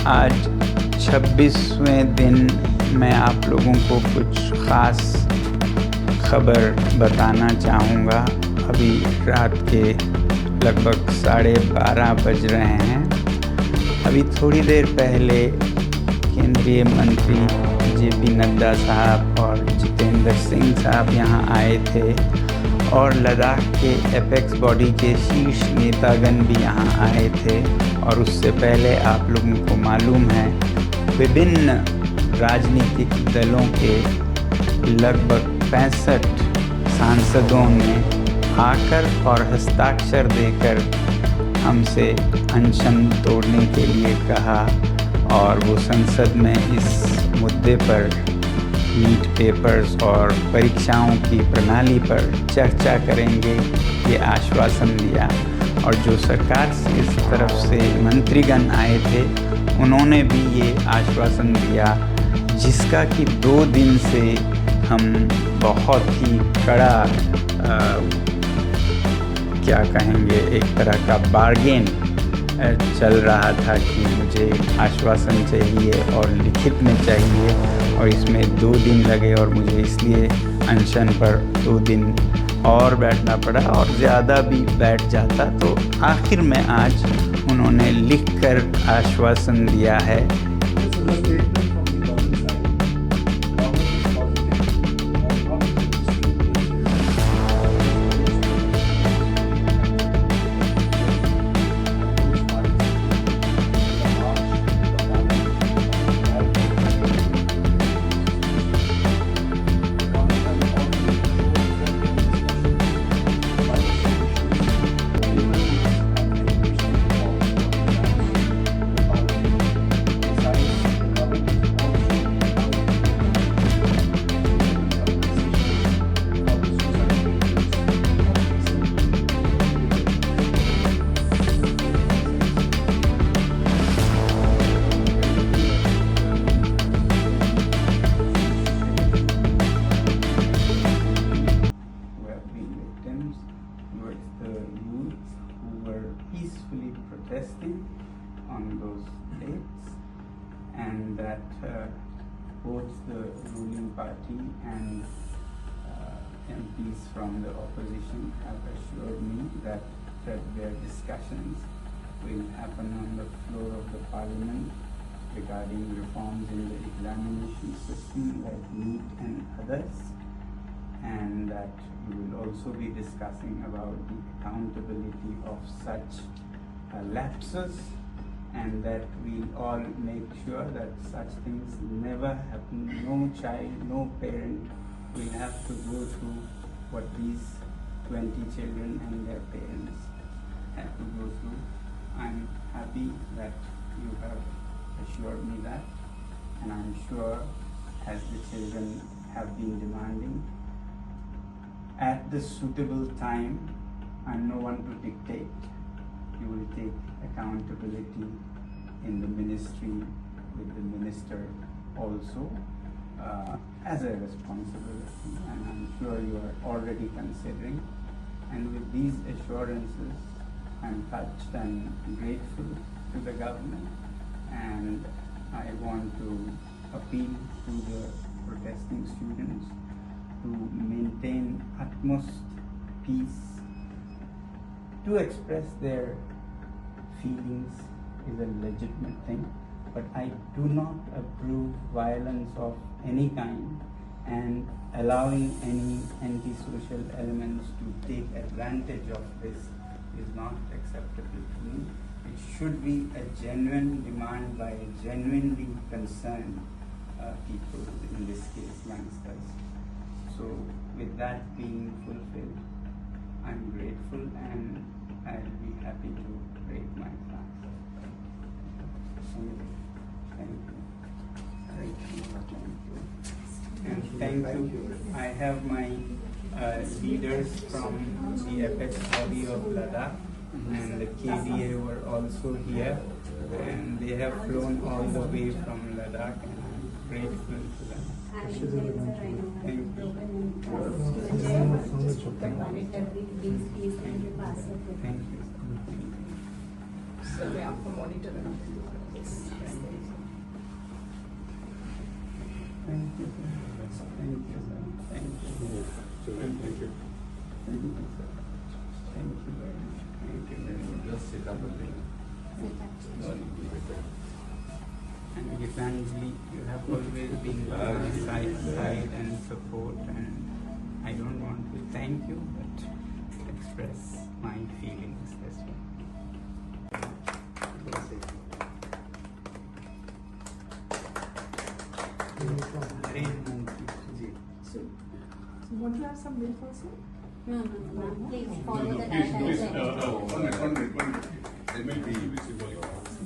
आज 26वें दिन मैं आप लोगों को कुछ ख़ास खबर बताना चाहूँगा। अभी रात के लगभग 12:30 बज रहे हैं। अभी थोड़ी देर पहले केंद्रीय मंत्री JP नड्डा साहब और जितेंद्र सिंह साहब यहाँ आए थे और लद्दाख के एपेक्स बॉडी के शीर्ष नेतागण भी यहाँ आए थे। और उससे पहले आप लोगों को मालूम है विभिन्न राजनीतिक दलों के लगभग 65 सांसदों ने आकर और हस्ताक्षर देकर हमसे अनशन तोड़ने के लिए कहा और वो संसद में इस मुद्दे पर नीट पेपर्स और परीक्षाओं की प्रणाली पर चर्चा करेंगे, ये आश्वासन दिया। और जो सरकार से इस तरफ से मंत्रीगण आए थे उन्होंने भी ये आश्वासन दिया, जिसका कि 2 दिन से हम बहुत ही कड़ा क्या कहेंगे, एक तरह का बार्गेन चल रहा था कि मुझे आश्वासन चाहिए और लिखित में चाहिए, और इसमें 2 दिन लगे और मुझे इसलिए अनशन पर 2 दिन और बैठना पड़ा। और ज़्यादा भी बैठ जाता तो आखिर में आज उन्होंने लिखकर आश्वासन दिया है। Peacefully protesting on those dates, and that both the ruling party and MPs from the opposition have assured me that their discussions will happen on the floor of the parliament regarding reforms in the examination system like NEET and others, and that we will also be discussing about the accountability of such lapses, and that we'll all make sure that such things never happen. No child, no parent will have to go through what these 20 children and their parents had to go through. I'm happy that you have assured me that, and I'm sure as the children have been demanding, at the suitable time, I'm no one to dictate, you will take accountability in the ministry with the minister also as a responsibility, and I'm sure you are already considering. And with these assurances, I'm touched and grateful to the government, and I want to appeal to the protesting students to maintain utmost peace. To express their feelings is a legitimate thing, but I do not approve violence of any kind, and allowing any antisocial elements to take advantage of this is not acceptable to me. It should be a genuine demand by genuinely concerned people, in this case youngsters. So with that being fulfilled, I'm grateful and I'll be happy to break my fast. Thank you. And thank you. I have my leaders from the apex body of Ladakh, and the KDA were also here, and they have flown all the way from Ladakh, and I'm grateful to them. Thank you. Thank you. Sir, मैं आपको monitor Thank you, sir. Thank you, sir. Thank you. Thank you. Thank you, sir. Thank you very much. Thank you very much. Just sit up and think. And Gitanjali, you have always been by my side and support, and I don't want to thank you, but express my feelings as well. Arrangement. So, want to have some milk also? No, ma'am. Please follow the Please, guidelines. one minute. They may be visible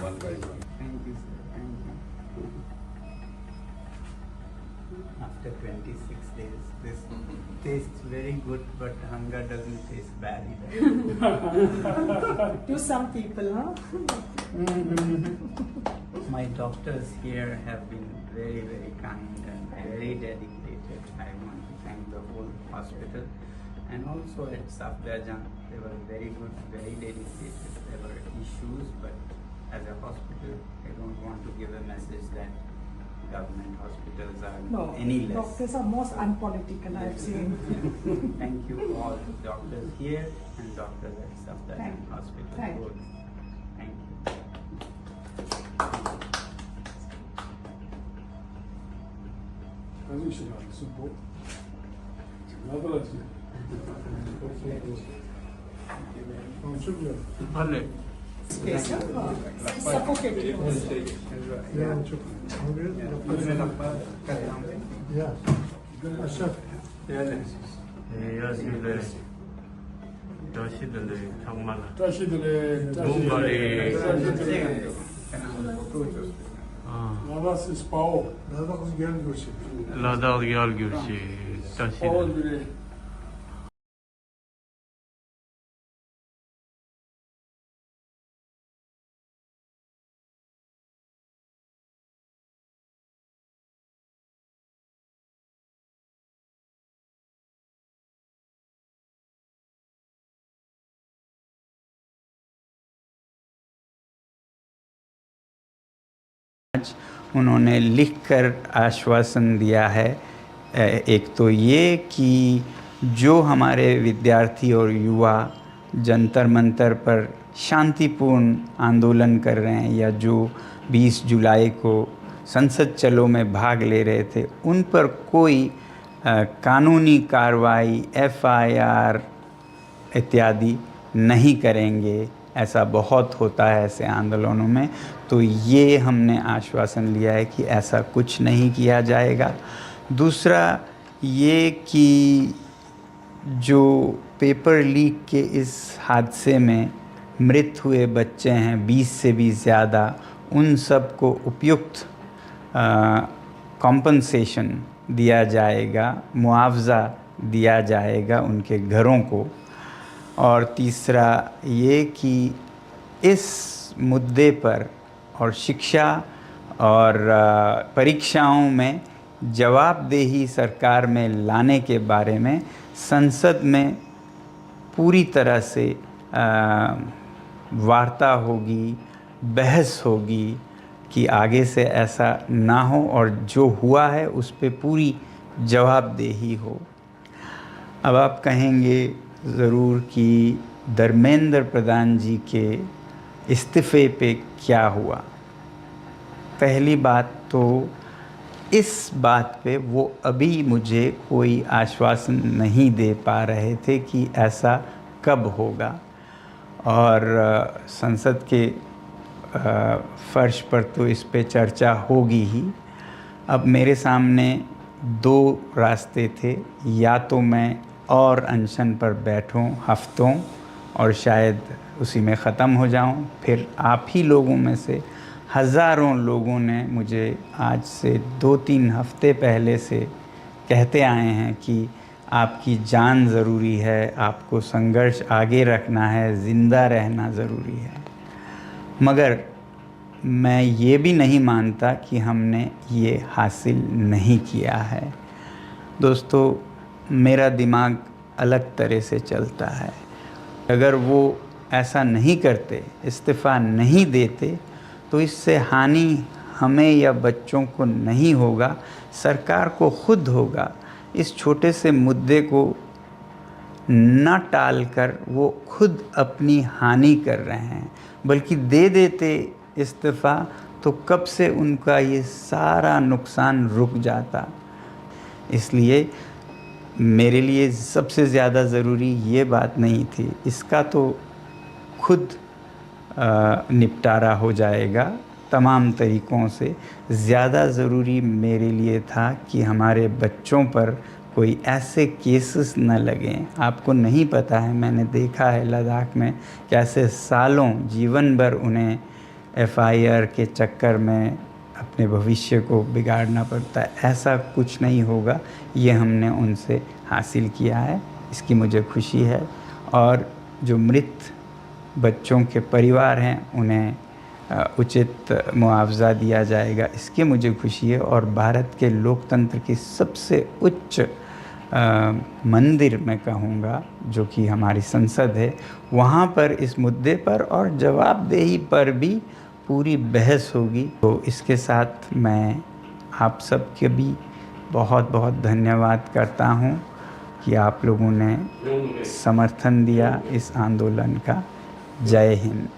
one by one. Thank you, sir. Thank you. After 26 days, this tastes very good, but hunger doesn't taste bad either. To some people, huh? My doctors here have been very, very kind and very dedicated. I want to thank the whole hospital, and also at Safdarjung, they were very good, very dedicated. There were issues, but as a hospital, I don't want to give a message that government hospitals are No, any less. doctors are most unpolitical, I've seen. Thank you all doctors here and doctors at Safdarjung Thank you. Hospital. Thank you. both. Thank you. Различные субботы. Надо расти. Он что делает? Alright. Yes, sir. Suffocating. Я ничего. Он говорит, я. А сейчас тащили. На вас из ПАО. Надо георгиевич. Ladal Georgievич taşıdı. ПАО били. उन्होंने लिखकर आश्वासन दिया है। एक तो ये कि जो हमारे विद्यार्थी और युवा जंतर मंतर पर शांतिपूर्ण आंदोलन कर रहे हैं या जो 20 जुलाई को संसद चलो में भाग ले रहे थे, उन पर कोई कानूनी कार्रवाई FIR इत्यादि नहीं करेंगे। ऐसा बहुत होता है ऐसे आंदोलनों में, तो ये हमने आश्वासन लिया है कि ऐसा कुछ नहीं किया जाएगा। दूसरा ये कि जो पेपर लीक के इस हादसे में मृत हुए बच्चे हैं 20 से भी ज़्यादा, उन सब को उपयुक्त कॉम्पनसेशन दिया जाएगा, मुआवज़ा दिया जाएगा उनके घरों को। और तीसरा ये कि इस मुद्दे पर और शिक्षा और परीक्षाओं में जवाबदेही सरकार में लाने के बारे में संसद में पूरी तरह से वार्ता होगी, बहस होगी कि आगे से ऐसा ना हो और जो हुआ है उस पे पूरी जवाबदेही हो। अब आप कहेंगे ज़रूर कि धर्मेंद्र प्रधान जी के इस्तीफ़े पे क्या हुआ। पहली बात तो इस बात पे वो अभी मुझे कोई आश्वासन नहीं दे पा रहे थे कि ऐसा कब होगा, और संसद के फर्श पर तो इस पे चर्चा होगी ही। अब मेरे सामने दो रास्ते थे, या तो मैं और अनशन पर बैठूं हफ्तों और शायद उसी में ख़त्म हो जाऊं, फिर आप ही लोगों में से हज़ारों लोगों ने मुझे आज से 2-3 हफ्ते पहले से कहते आए हैं कि आपकी जान ज़रूरी है, आपको संघर्ष आगे रखना है, ज़िंदा रहना ज़रूरी है। मगर मैं ये भी नहीं मानता कि हमने ये हासिल नहीं किया है। दोस्तों, मेरा दिमाग अलग तरह से चलता है। अगर वो ऐसा नहीं करते, इस्तीफ़ा नहीं देते, तो इससे हानि हमें या बच्चों को नहीं होगा, सरकार को खुद होगा। इस छोटे से मुद्दे को न टालकर वो खुद अपनी हानि कर रहे हैं, बल्कि दे देते इस्तीफ़ा तो कब से उनका ये सारा नुकसान रुक जाता। इसलिए मेरे लिए सबसे ज़्यादा ज़रूरी ये बात नहीं थी, इसका तो खुद निपटारा हो जाएगा तमाम तरीक़ों से। ज़्यादा ज़रूरी मेरे लिए था कि हमारे बच्चों पर कोई ऐसे केसेस न लगें। आपको नहीं पता है, मैंने देखा है लद्दाख में कैसे सालों जीवन भर उन्हें एफआईआर के चक्कर में अपने भविष्य को बिगाड़ना पड़ता है। ऐसा कुछ नहीं होगा, ये हमने उनसे हासिल किया है, इसकी मुझे खुशी है। और जो मृत बच्चों के परिवार हैं उन्हें उचित मुआवजा दिया जाएगा, इसकी मुझे खुशी है। और भारत के लोकतंत्र की सबसे उच्च मंदिर मैं कहूँगा, जो कि हमारी संसद है, वहाँ पर इस मुद्दे पर और जवाबदेही पर भी पूरी बहस होगी। तो इसके साथ मैं आप सबके भी बहुत बहुत धन्यवाद करता हूँ कि आप लोगों ने समर्थन दिया इस आंदोलन का। जय हिंद।